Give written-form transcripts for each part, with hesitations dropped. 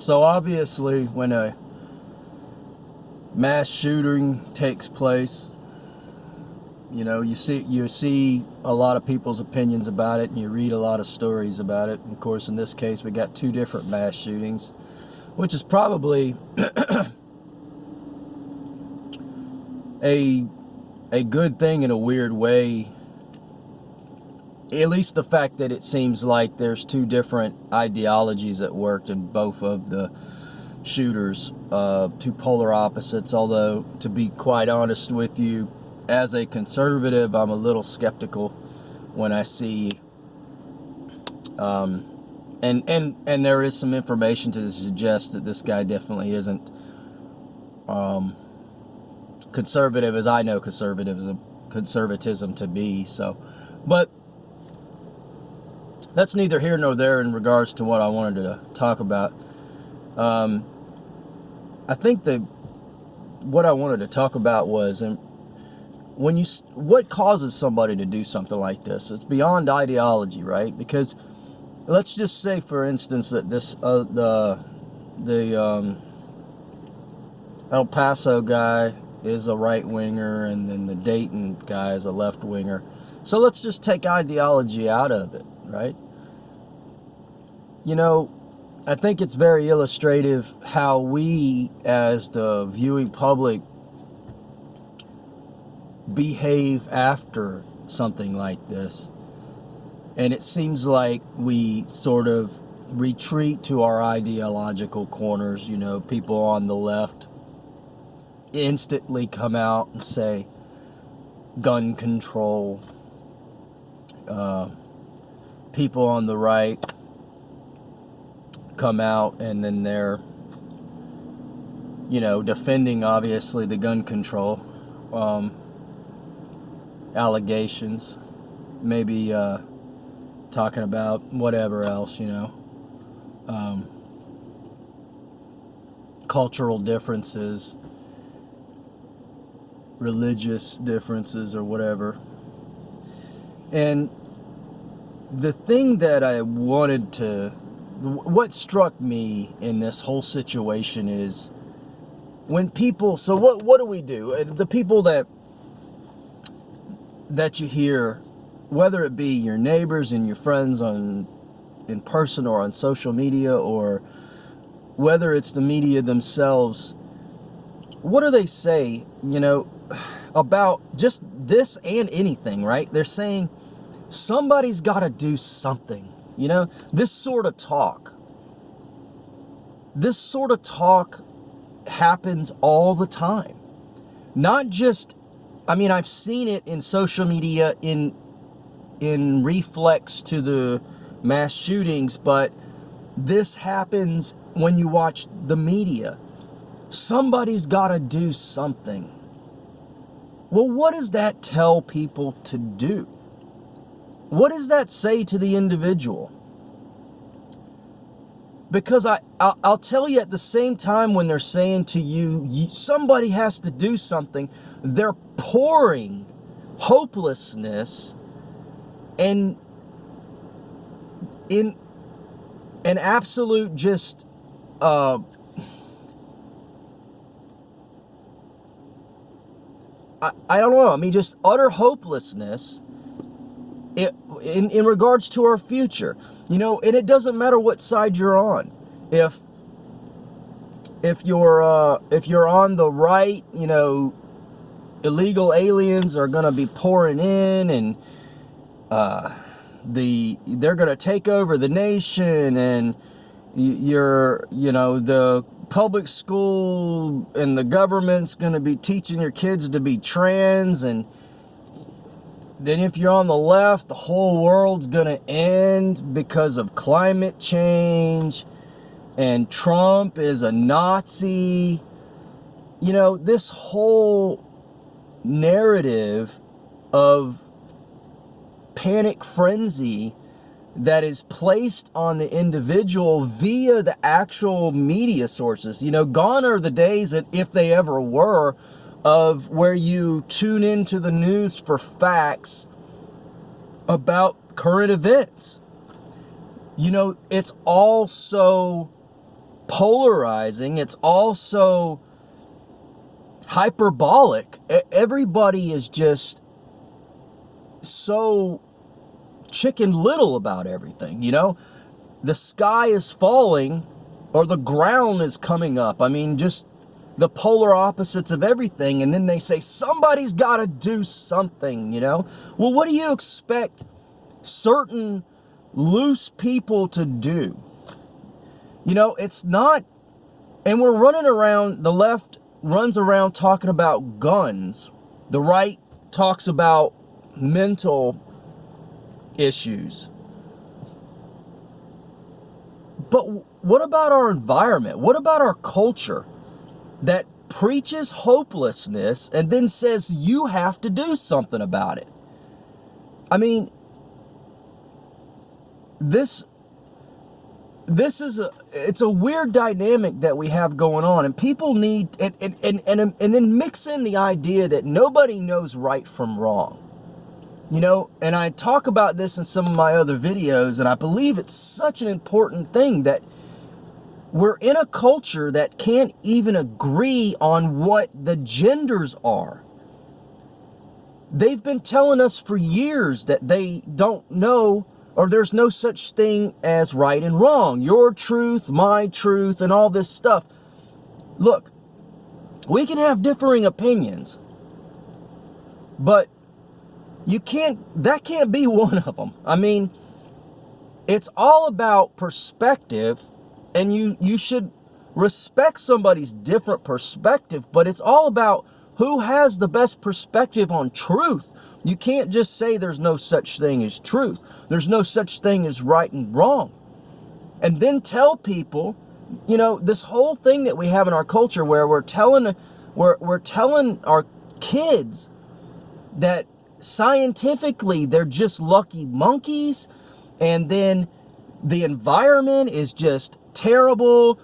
So obviously, when a mass shooting takes place, you see a lot of people's opinions about it, and you read a lot of stories about it. And of course, in this case, we got 2 different mass shootings, which is probably a good thing in a weird way. At least the fact that it seems like there's 2 different ideologies that worked in both of the shooters, 2 polar opposites. Although, to be quite honest with you, as a conservative, I'm a little skeptical when I see, and there is some information to suggest that this guy definitely isn't conservative as I know conservatism to be. So, but that's neither here nor there in regards to what I wanted to talk about. I think what I wanted to talk about was, what causes somebody to do something like this? It's beyond ideology, right? Because let's just say, for instance, that the El Paso guy is a right-winger, and then the Dayton guy is a left-winger. So let's just take ideology out of it, right? I think it's very illustrative how we, as the viewing public, behave after something like this. And it seems like we sort of retreat to our ideological corners. People on the left instantly come out and say gun control. People on the right come out and then they're, defending, obviously, the gun control allegations. Maybe talking about whatever else, cultural differences, religious differences, or whatever. And the thing that what struck me in this whole situation is when people, so what do we do? The people that you hear, whether it be your neighbors and your friends in person or on social media, or whether it's the media themselves, what do they say, about just this and anything, right? They're saying somebody's got to do something. This sort of talk happens all the time. Not just, I've seen it in social media in reflex to the mass shootings, but this happens when you watch the media. Somebody's got to do something. Well, what does that tell people to do? What does that say to the individual? Because I'll tell you, at the same time when they're saying to you, somebody has to do something, they're pouring hopelessness and in an absolute just I don't know, just utter hopelessness in regards to our future. And it doesn't matter what side you're on. If you're on the right, illegal aliens are going to be pouring in, and they're going to take over the nation, and the public school and the government's going to be teaching your kids to be trans, and then if you're on the left, the whole world's going to end because of climate change, and Trump is a Nazi. This whole narrative of panic frenzy that is placed on the individual via the actual media sources. Gone are the days, that if they ever were, of where you tune into the news for facts about current events. It's all so polarizing. It's also hyperbolic. Everybody is just so chicken little about everything, you know? The sky is falling or the ground is coming up. I mean, just the polar opposites of everything. And then they say, somebody's got to do something, you know? Well, what do you expect certain loose people to do? You know, it's not, and we're running around, the left runs around talking about guns. The right talks about mental issues. But what about our environment? What about our culture that preaches hopelessness and then says you have to do something about it? I mean, this is it's a weird dynamic that we have going on, and people need and then mix in the idea that nobody knows right from wrong. You know, and I talk about this in some of my other videos, and I believe it's such an important thing that we're in a culture that can't even agree on what the genders are. They've been telling us for years that they don't know, or there's no such thing as right and wrong. Your truth, my truth, and all this stuff. Look, we can have differing opinions, but that can't be one of them. I mean, it's all about perspective, and you should respect somebody's different perspective, but it's all about who has the best perspective on truth. You can't just say there's no such thing as truth. There's no such thing as right and wrong. And then tell people, you know, this whole thing that we have in our culture where we're telling our kids that scientifically they're just lucky monkeys, and then the environment is just terrible.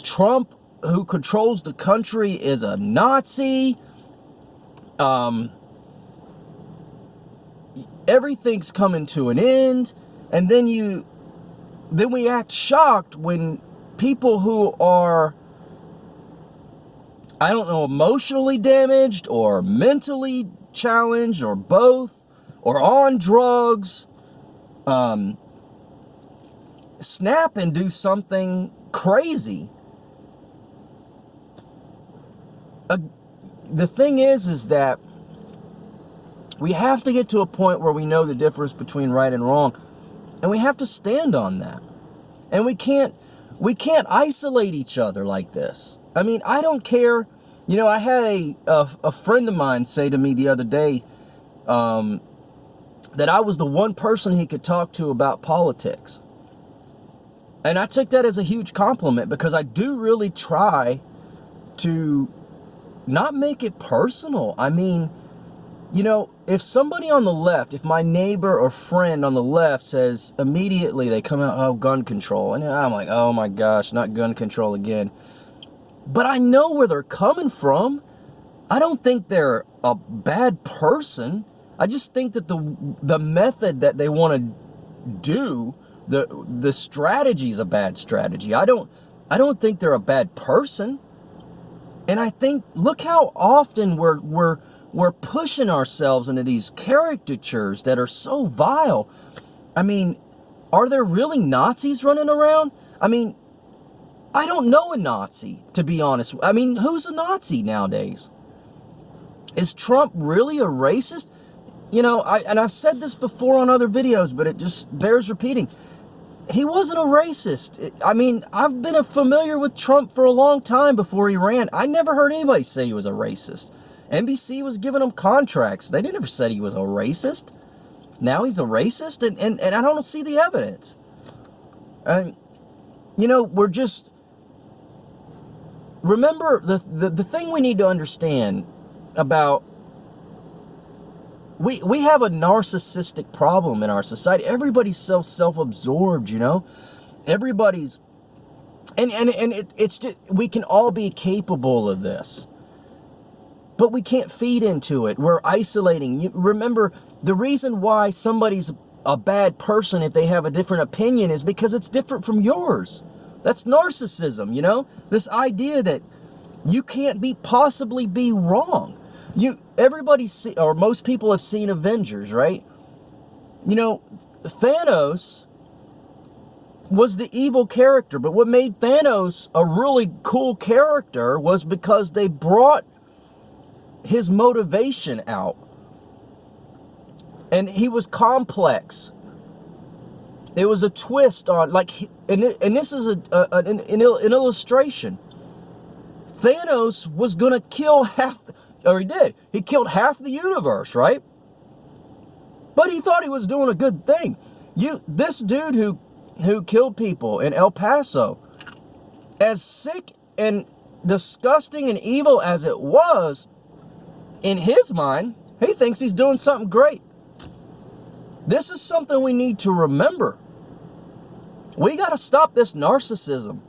Trump, who controls the country, is a Nazi. Everything's coming to an end, and then we act shocked when people who are, I don't know, emotionally damaged or mentally challenged or both, or on drugs, snap and do something crazy. The thing is that we have to get to a point where we know the difference between right and wrong, and we have to stand on that. And we can't isolate each other like this. I mean, I don't care. You know, I had a friend of mine say to me the other day that I was the one person he could talk to about politics. And I took that as a huge compliment, because I do really try to not make it personal. I mean, you know, if somebody on the left, if my neighbor or friend on the left says, immediately they come out, oh, gun control. And I'm like, oh my gosh, not gun control again. But I know where they're coming from. I don't think they're a bad person. I just think that the method that they want to do, the strategy is a bad strategy. I don't think they're a bad person. And I think, look how often we're pushing ourselves into these caricatures that are so vile. I mean, are there really Nazis running around? I mean, I don't know a Nazi, to be honest. I mean, who's a Nazi nowadays? Is Trump really a racist? You know, I've said this before on other videos, but it just bears repeating. He wasn't a racist. I mean, I've been familiar with Trump for a long time before he ran. I never heard anybody say he was a racist. NBC was giving him contracts. They never said he was a racist. Now he's a racist, and I don't see the evidence. And, you know, we're just... Remember, the thing we need to understand about... We have a narcissistic problem in our society. Everybody's so self-absorbed, you know? Everybody's... And it's just, we can all be capable of this. But we can't feed into it. We're isolating. Remember, the reason why somebody's a bad person if they have a different opinion is because it's different from yours. That's narcissism, you know? This idea that you can't possibly be wrong. Or most people have seen Avengers, right? You know, Thanos was the evil character, but what made Thanos a really cool character was because they brought his motivation out. And he was complex. It was a twist on, and this is an illustration. Thanos was going to kill he did. He killed half the universe, right? But he thought he was doing a good thing. This dude who killed people in El Paso, as sick and disgusting and evil as it was, in his mind, he thinks he's doing something great. This is something we need to remember. We got to stop this narcissism.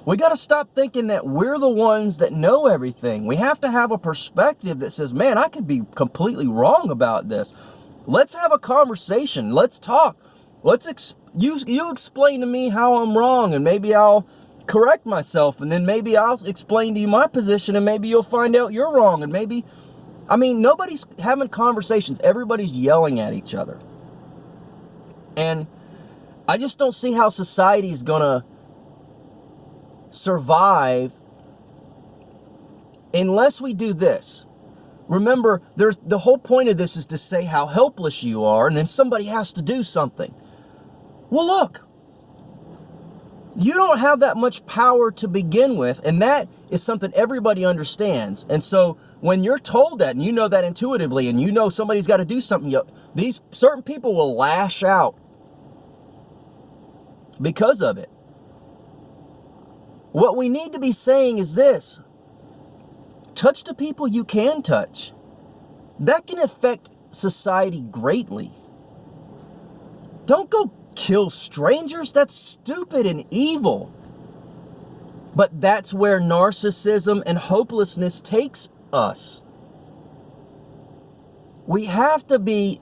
We got to stop thinking that we're the ones that know everything. We have to have a perspective that says, man, I could be completely wrong about this. Let's have a conversation. Let's talk. You explain to me how I'm wrong, and maybe I'll correct myself, and then maybe I'll explain to you my position, and maybe you'll find out you're wrong, and nobody's having conversations. Everybody's yelling at each other. And I just don't see how society is going to survive unless we do this. Remember, the whole point of this is to say how helpless you are, and then somebody has to do something. Well, look, you don't have that much power to begin with, and that is something everybody understands. And so when you're told that, and you know that intuitively, and you know somebody's got to do something, these certain people will lash out because of it. What we need to be saying is this: touch the people you can touch. That can affect society greatly. Don't go kill strangers. That's stupid and evil. But that's where narcissism and hopelessness takes us. We have to be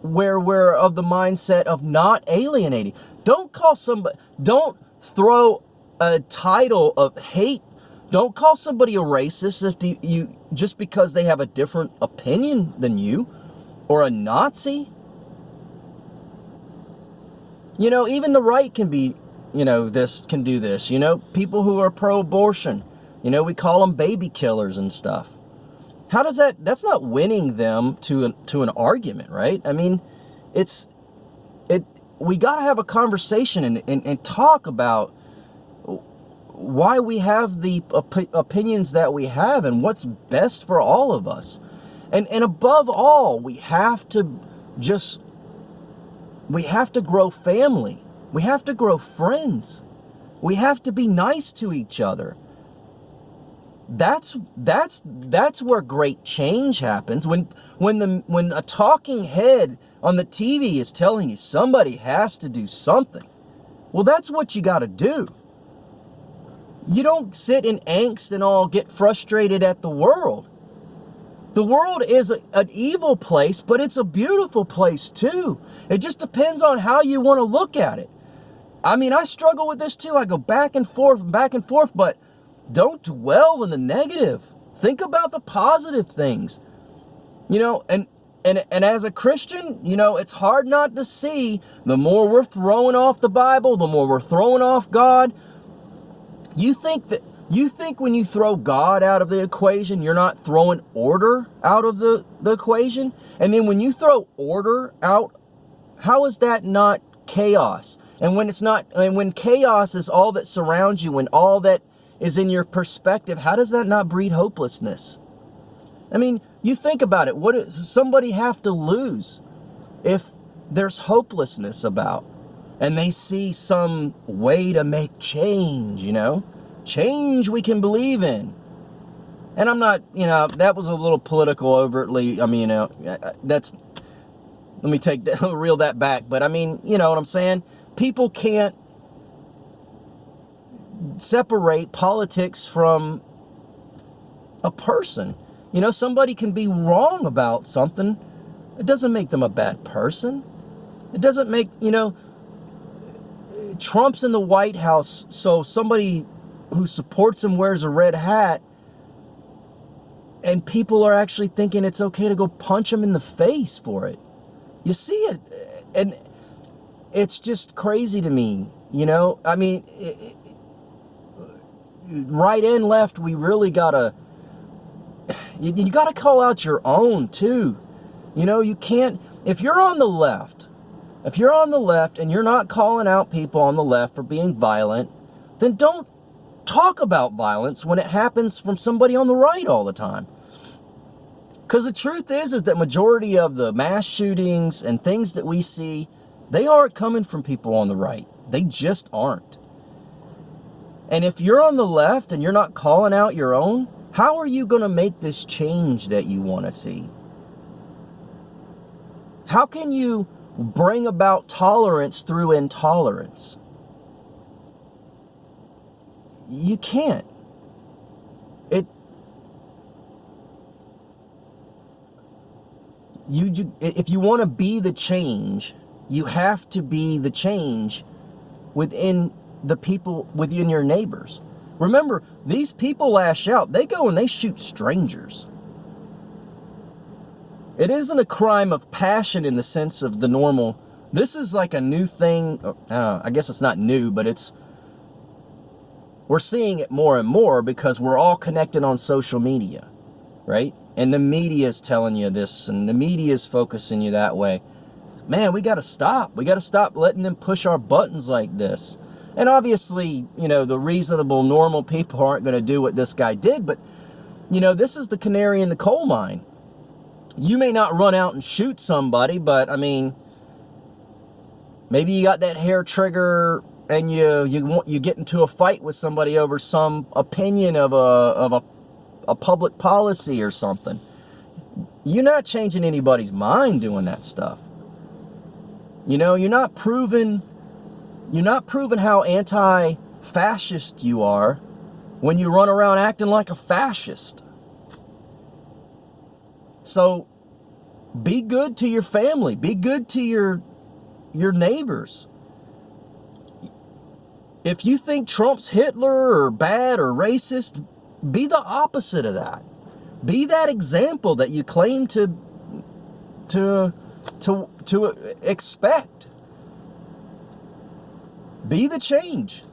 where we're of the mindset of not alienating. Don't throw a title of hate. Don't call somebody a racist if you just because they have a different opinion than you, or a Nazi. Even the right can be, can do this. People who are pro-abortion, we call them baby killers and stuff. How does that's not winning them to an argument, right? We got to have a conversation and talk about why we have the opinions that we have and what's best for all of us. And above all, we have to grow family. We have to grow friends. We have to be nice to each other. That's where great change happens. When a talking head on the TV is telling you somebody has to do something, well, that's what you got to do. You don't sit in angst and all get frustrated at the world. The world is an evil place, but it's a beautiful place too. It just depends on how you want to look at it. I struggle with this too. I go back and forth, but don't dwell in the negative. Think about the positive things. And as a Christian, it's hard not to see the more we're throwing off the Bible, the more we're throwing off God. You think when you throw God out of the equation, you're not throwing order out of the equation? And then when you throw order out, how is that not chaos? And when chaos is all that surrounds you and all that is in your perspective, how does that not breed hopelessness? You think about it. What does somebody have to lose if there's hopelessness about, and they see some way to make change, change we can believe in? And I'm not, that was a little political overtly. Let me reel that back. But you know what I'm saying? People can't separate politics from a person. Somebody can be wrong about something. It doesn't make them a bad person. It doesn't make, Trump's in the White House, so somebody who supports him wears a red hat, and people are actually thinking it's okay to go punch him in the face for it. You see it, and it's just crazy to me, you know? I mean, right and left, we really gotta, you gotta call out your own too. You know, you can't, if you're on the left and you're not calling out people on the left for being violent, then don't talk about violence when it happens from somebody on the right all the time. Because the truth is that majority of the mass shootings and things that we see, they aren't coming from people on the right. They just aren't. And if you're on the left and you're not calling out your own, how are you going to make this change that you want to see? How can you bring about tolerance through intolerance? You can't. If you want to be the change, you have to be the change within the people, within your neighbors. Remember, these people lash out. They go and they shoot strangers. It isn't a crime of passion in the sense of the normal. This is like a new thing. I guess it's not new, but we're seeing it more and more because we're all connected on social media, right? And the media is telling you this, and the media is focusing you that way. Man, we got to stop. We got to stop letting them push our buttons like this. And obviously, you know, the reasonable, normal people aren't going to do what this guy did, but, you know, this is the canary in the coal mine. You may not run out and shoot somebody, but, I mean, maybe you got that hair trigger and you get into a fight with somebody over some opinion of a public policy or something. You're not changing anybody's mind doing that stuff. You know, you're not proving how anti-fascist you are when you run around acting like a fascist. So be good to your family. Be good to your neighbors. If you think Trump's Hitler or bad or racist, be the opposite of that. Be that example that you claim to expect. Be the change.